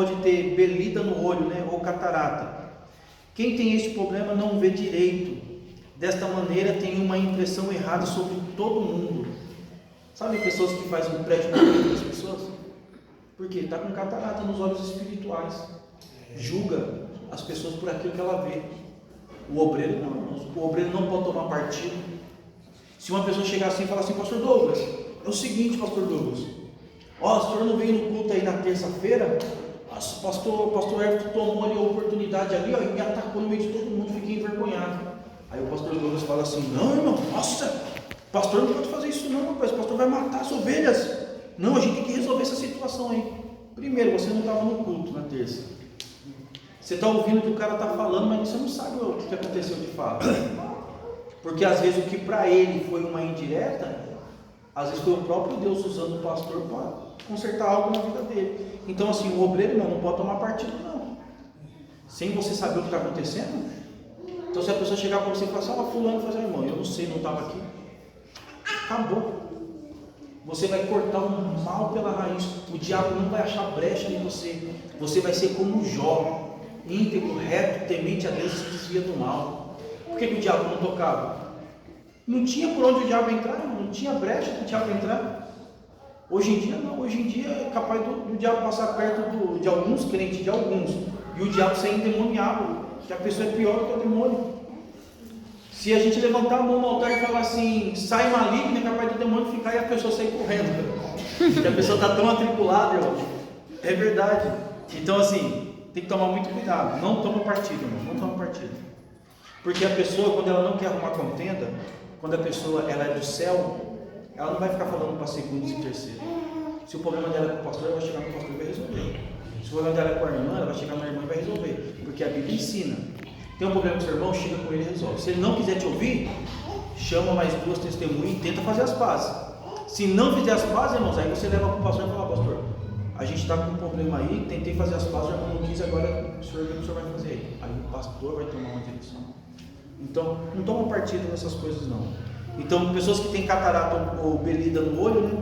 pode ter belida no olho, né? Ou catarata. Quem tem este problema não vê direito. Desta maneira tem uma impressão errada sobre todo mundo. Sabe pessoas que fazem um prédio das pessoas? Por quê? Está com catarata nos olhos espirituais. Julga as pessoas por aquilo que ela vê. O obreiro não. O obreiro não pode tomar partido. Se uma pessoa chegar assim e falar assim: pastor Douglas, é o seguinte, pastor Douglas, ó, o senhor não veio no culto aí na terça-feira? Pastor Everton tomou ali a oportunidade ali, ó, e me atacou no meio de todo mundo, fiquei envergonhado. Aí o pastor Douglas fala assim: não, irmão, nossa, pastor não pode fazer isso não, rapaz, o pastor vai matar as ovelhas. Não, a gente tem que resolver essa situação aí. Primeiro, você não estava no culto na terça. Você está ouvindo o que o cara está falando, mas você não sabe o que aconteceu de fato. Porque às vezes o que para ele foi uma indireta, às vezes foi o próprio Deus usando o pastor para consertar algo na vida dele. Então assim, o obreiro não pode tomar partido não, sem você saber o que está acontecendo. Então se a pessoa chegar para você e falar assim: fulano faz, irmão, eu não sei, não estava aqui, acabou. Você vai cortar o mal pela raiz. O diabo não vai achar brecha em você. Você vai ser como Jó, íntegro, reto, temente a Deus, se desvia do mal. Por que o diabo não tocava? Não tinha por onde o diabo entrar, não tinha brecha para o diabo entrar. Hoje em dia não, hoje em dia é capaz do diabo passar perto de alguns crentes, de alguns, e o diabo sair endemoniado, que a pessoa é pior do que o demônio. Se a gente levantar a mão no altar e falar assim: sai maligno, é capaz do demônio ficar e a pessoa sair correndo, porque a pessoa está tão atribulada, é verdade. Então assim, tem que tomar muito cuidado, não toma partido, irmão, não toma partido. Porque a pessoa, quando ela não quer arrumar contenda, quando a pessoa ela é do céu, ela não vai ficar falando para segundos e terceiros. Se o problema dela é com o pastor, ela vai chegar no pastor e vai resolver. Se o problema dela é com a irmã, ela vai chegar na irmã e vai resolver. Porque a Bíblia ensina: tem um problema com o seu irmão, chega com ele e resolve. Se ele não quiser te ouvir, chama mais 2 testemunhas e tenta fazer as pazes. Se não fizer as pazes, irmãos, aí você leva para o pastor e fala: pastor, a gente está com um problema aí, tentei fazer as pazes, o irmão não quis, agora o senhor vai fazer aí. Aí o pastor vai tomar uma direção. Então, não toma partido nessas coisas não. Então, pessoas que têm catarata ou belida no olho, né?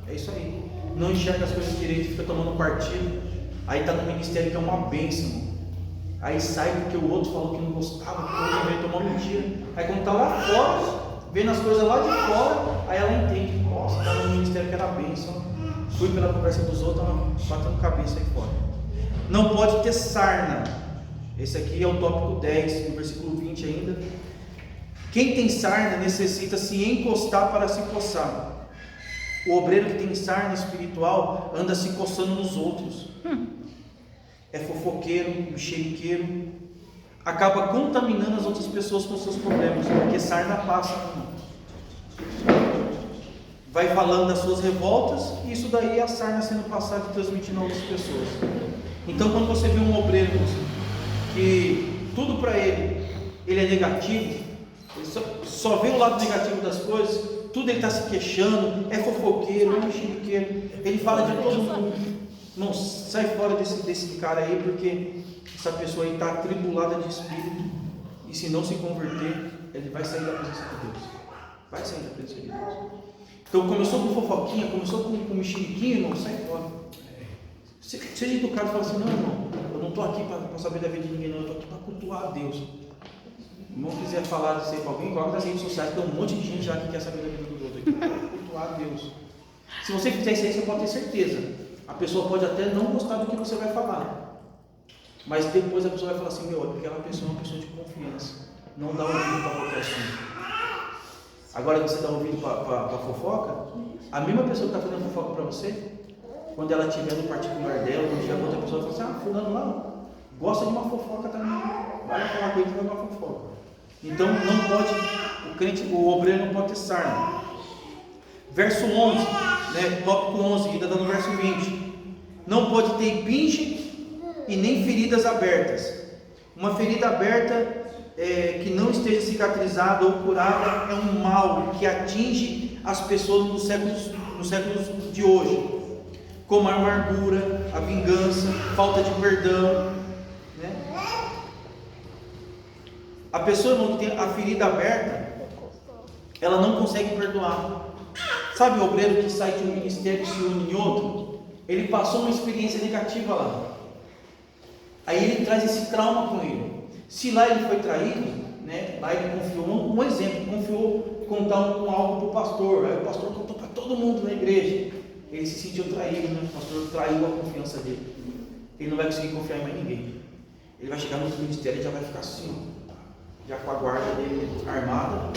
É isso aí. Não enxerga as coisas direito, fica tomando partido. Aí está no ministério que é uma bênção. Aí sai porque o outro falou que não gostava, que o outro veio tomar mentira. Aí quando está lá fora, vendo as coisas lá de fora, aí ela entende: nossa, estava no ministério que era bênção. Fui pela conversa dos outros, estava batendo cabeça aí fora. Não pode ter sarna. Esse aqui é o tópico 10, no versículo 20 ainda. Quem tem sarna necessita se encostar para se coçar. O obreiro que tem sarna espiritual anda se coçando nos outros. É fofoqueiro, mexeriqueiro. Acaba contaminando as outras pessoas com seus problemas, porque sarna passa. Vai falando das suas revoltas, e isso daí é a sarna sendo passada e transmitindo a outras pessoas. Então quando você vê um obreiro que tudo para ele é negativo, ele só vê o lado negativo das coisas, tudo ele está se queixando, é fofoqueiro, é mexeriqueiro, ele fala de todo mundo. Não, sai fora desse cara aí, porque essa pessoa aí está atribulada de espírito, e se não se converter, ele vai sair da presença de Deus. Vai sair da presença de Deus. Então começou com fofoquinha, começou com mexeriquinho, irmão, sai fora. Seja educado e fala assim: não, irmão, eu não estou aqui para saber da vida de ninguém, não, eu estou aqui para cultuar a Deus. Se o irmão quiser falar de ser com alguém, coloca nas redes sociais, tem um monte de gente já que quer saber da vida do outro, aqui para cultuar a Deus. Se você fizer isso aí, você pode ter certeza, a pessoa pode até não gostar do que você vai falar, mas depois a pessoa vai falar assim: meu, aquela pessoa é uma pessoa de confiança, não dá ouvido para qualquer assunto. Agora você dá ouvido para fofoca, a mesma pessoa que está fazendo fofoca para você, quando ela estiver no particular dela, quando tiver outra pessoa, vai falar assim: fulano lá gosta de uma fofoca também, vai lá falar com ele que vai dar uma fofoca. Então não pode, o obreiro não pode ter sarna. Verso 11, né, tópico 11, ainda dando verso 20. Não pode ter impinge e nem feridas abertas. Uma ferida aberta que não esteja cicatrizada ou curada é um mal que atinge as pessoas nos séculos de hoje, como a amargura, a vingança, falta de perdão, né? A pessoa, irmão, que tem a ferida aberta, ela não consegue perdoar. Sabe o obreiro que sai de um ministério e se une em outro? Ele passou uma experiência negativa lá. Aí ele traz esse trauma com ele. Se lá ele foi traído, né? Lá ele confiou, um exemplo, confiou contar algo para o pastor. Aí o pastor contou para todo mundo na igreja. Ele se sentiu traído, né? O pastor traiu a confiança dele. Ele não vai conseguir confiar em mais ninguém. Ele vai chegar no ministério e já vai ficar assim, ó, já com a guarda dele armada.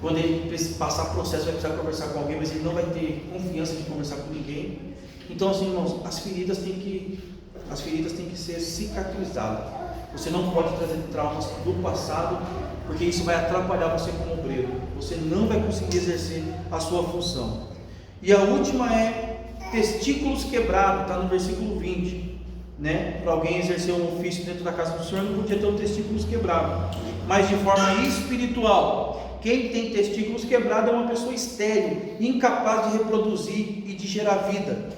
Quando ele passar processo, vai precisar conversar com alguém, mas ele não vai ter confiança de conversar com ninguém. Então, assim, irmãos, as feridas têm que ser cicatrizadas. Você não pode trazer traumas do passado, porque isso vai atrapalhar você como obreiro. Você não vai conseguir exercer a sua função. E a última é testículos quebrados, está no versículo 20. Né? Para alguém exercer um ofício dentro da casa do Senhor, não podia ter os testículos quebrados. Mas de forma espiritual, quem tem testículos quebrados é uma pessoa estéril, incapaz de reproduzir e de gerar vida.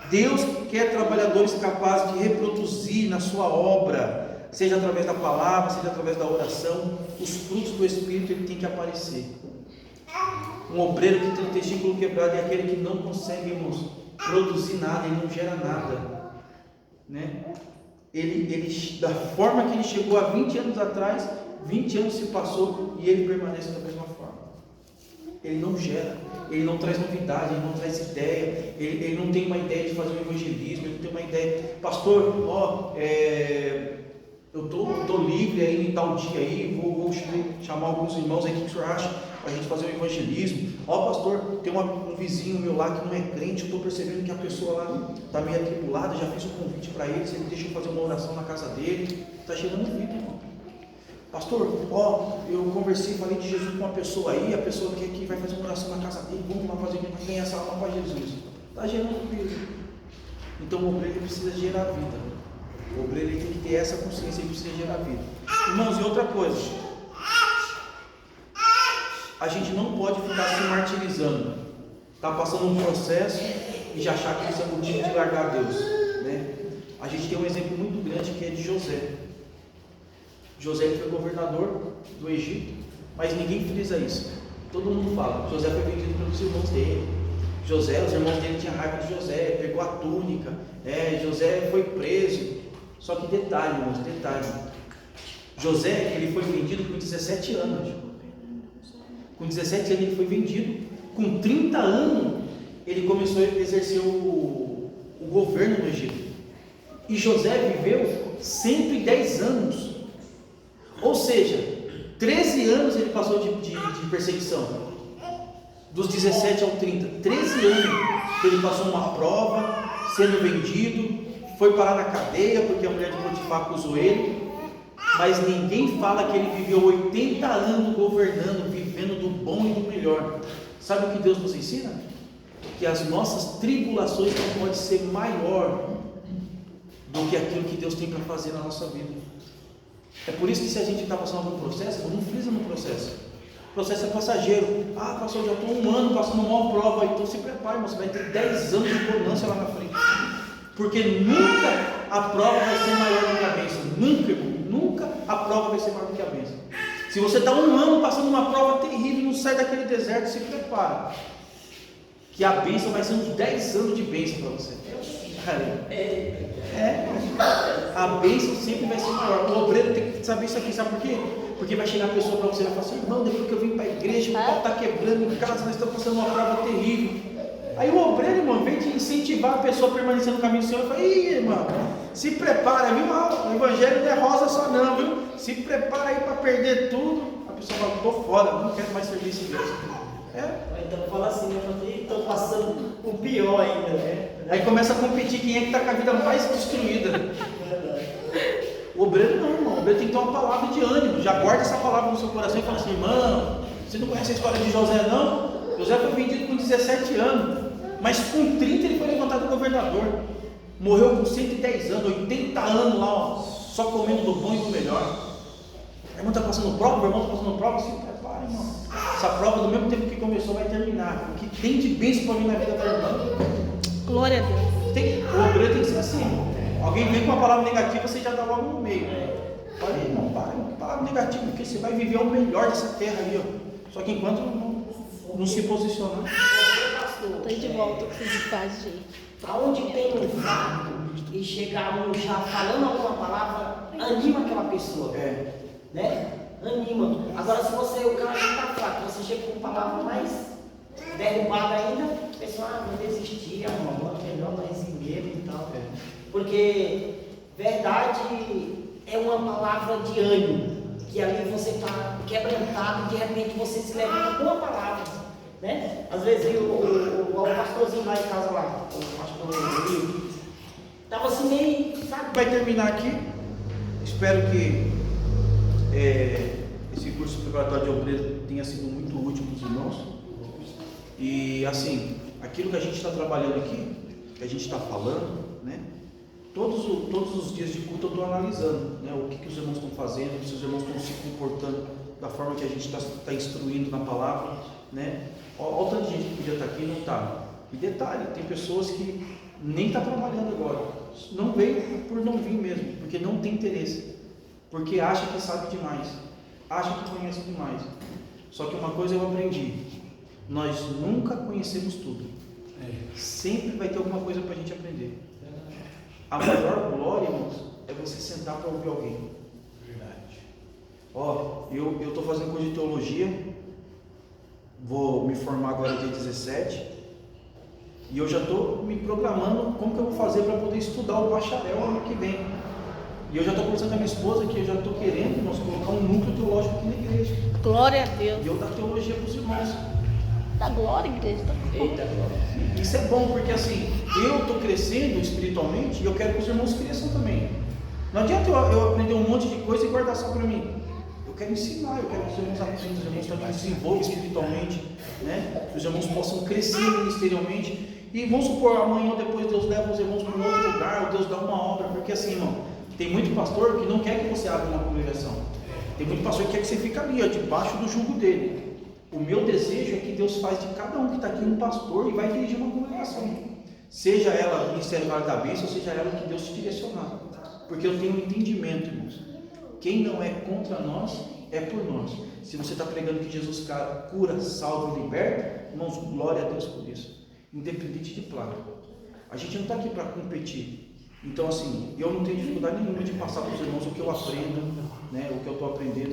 Deus quer trabalhadores capazes de reproduzir na sua obra, seja através da palavra, seja através da oração. Os frutos do Espírito ele tem que aparecer. Um obreiro que tem o testículo quebrado é aquele que não consegue, irmãos, produzir nada, ele não gera nada, né? Ele, da forma que ele chegou há 20 anos atrás, 20 anos se passou e ele permanece da mesma forma. Ele não gera, ele não traz novidade, ele não traz ideia, ele não tem uma ideia de fazer um evangelismo, ele não tem uma ideia, pastor, eu estou livre aí em tal dia aí, vou chamar alguns irmãos aí, o que o senhor acha para a gente fazer um evangelismo? Pastor, tem um vizinho meu lá que não é crente, eu estou percebendo que a pessoa lá está meio atribulada, já fiz um convite para ele, se ele deixa eu fazer uma oração na casa dele, está chegando vida, irmão. Pastor, eu conversei, falei de Jesus com uma pessoa aí, a pessoa que vai fazer uma oração na casa dele, vamos lá fazer, vai ganhar essa alma para Jesus, está gerando vida. Então o obreiro precisa gerar vida. O obreiro tem que ter essa consciência, ele precisa gerar vida. Irmãos, e outra coisa, a gente não pode ficar se martirizando, está passando um processo e já achar que isso é motivo de largar Deus, né? A gente tem um exemplo muito grande que é de José. José foi governador do Egito, mas ninguém frisa isso. Todo mundo fala, José foi vendido pelos irmãos dele. Os irmãos dele tinham raiva de José, pegou a túnica, José foi preso. Só que detalhe, irmãos, José, ele foi vendido com 17 anos. Com 17 anos ele foi vendido. Com 30 anos ele começou a exercer o governo do Egito. E José viveu 110 anos. Ou seja, 13 anos ele passou de perseguição. Dos 17 ao 30. 13 anos que ele passou uma prova, sendo vendido. Foi parar na cadeia porque a mulher de Potifar acusou ele, mas ninguém fala que ele viveu 80 anos governando, vivendo do bom e do melhor. Sabe o que Deus nos ensina? Que as nossas tribulações não podem ser maior do que aquilo que Deus tem para fazer na nossa vida. É por isso que se a gente está passando algum processo, não frisa no processo. O processo é passageiro. Pastor, já estou 1 ano passando uma prova, então se prepare, você vai ter 10 anos de bonança lá na frente. Porque nunca a prova vai ser maior do que a bênção. Nunca a prova vai ser maior do que a bênção. Se você está 1 ano passando uma prova terrível e não sai daquele deserto, se prepara. Que a bênção vai ser uns 10 anos de bênção para você. A bênção sempre vai ser maior. O obreiro tem que saber isso aqui, sabe por quê? Porque vai chegar a pessoa para você e vai falar assim: irmão, depois que eu vim para a igreja, o pau está quebrando em casa, nós estamos passando uma prova terrível. Aí o obreiro, irmão, vem de incentivar a pessoa a permanecer no caminho do Senhor, e fala: ih, irmão, se prepara, viu? O evangelho não é rosa só não, viu? Se prepara aí para perder tudo. A pessoa fala: estou fora, não quero mais servir esse Deus. Então fala assim, estou passando o pior ainda, né? Aí começa a competir quem é que está com a vida mais destruída. O obreiro não, irmão. O obreiro tem que ter uma palavra de ânimo. Já guarda essa palavra no seu coração e fala assim: irmão, você não conhece a história de José não? José foi vendido com 17 anos, mas com 30 ele foi levantado governador. Morreu com 110 anos, 80 anos lá, só comendo do bom e do melhor. O irmão está passando prova, se prepara, irmão. Essa prova, do mesmo tempo que começou, vai terminar. O que tem de bênção para vir na vida da irmã? Glória a Deus. O obreiro tem que ser assim. Alguém vem com uma palavra negativa, você já dá logo no meio. Olha aí, irmão, para, palavra negativa, porque você vai viver o melhor dessa terra aí, ó. Só que enquanto não se posicionar. Estou de volta com os pais, gente. Aonde tem um fardo e chegar um já falando alguma palavra, anima aquela pessoa. Né? Anima. Agora se o cara já está fraco, você chega com palavra mais derrubada ainda, a pessoa vou desistir, amor, melhor mais em medo e tal. Porque verdade é uma palavra de ânimo, que ali você está quebrantado e de repente você se levanta com uma palavra, né? Às vezes o pastorzinho lá em casa lá, o pastor Rio, estava assim meio, sabe? Vai terminar aqui. Espero que esse curso preparatório de obreiro tenha sido muito útil para os irmãos. E assim, aquilo que a gente está trabalhando aqui, que a gente está falando, né? Todos os dias de culto eu estou analisando, né, o que os irmãos estão fazendo, se os irmãos estão se comportando da forma que a gente está instruindo na palavra, né? Olha o tanto de gente que podia estar aqui e não está. E detalhe, tem pessoas que nem estão trabalhando agora, não veio por não vir mesmo, porque não tem interesse, porque acha que sabe demais, acha que conhece demais. Só que uma coisa eu aprendi, nós nunca conhecemos tudo, sempre vai ter alguma coisa para a gente aprender. A maior glória, irmãos, é você sentar para ouvir alguém. Verdade. Eu estou fazendo curso de teologia, vou me formar agora dia 17, e eu já estou me programando como que eu vou fazer para poder estudar o bacharel ano que vem. E eu já estou conversando com a minha esposa que eu já estou querendo, irmãos, colocar um núcleo teológico aqui na igreja. Glória a Deus. E eu dar teologia para os irmãos. Dá glória, igreja. Eita glória. Isso é bom, porque assim, eu estou crescendo espiritualmente e eu quero que os irmãos cresçam também. Não adianta eu aprender um monte de coisa e guardar só para mim. Eu quero ensinar, eu quero que os irmãos aprendam, os irmãos também se desenvolvam espiritualmente, né? Que os irmãos possam crescer ministerialmente. E vamos supor, amanhã ou depois Deus leva os irmãos para um outro lugar, ou Deus dá uma obra, porque assim, irmão, tem muito pastor que não quer que você abra uma congregação. Tem muito pastor que quer que você fique ali, debaixo do jugo dele. O meu desejo é que Deus faz de cada um que está aqui um pastor e vai dirigir uma congregação. Seja ela Ministério Vale da Bênção, ou seja ela que Deus te direcionar. Porque eu tenho um entendimento, irmãos. Quem não é contra nós, é por nós. Se você está pregando que Jesus cura, salva e liberta, irmãos, glória a Deus por isso. Independente de placa. A gente não está aqui para competir. Então, assim, eu não tenho dificuldade nenhuma de passar para os irmãos o que eu aprendo, né, o que eu estou aprendendo.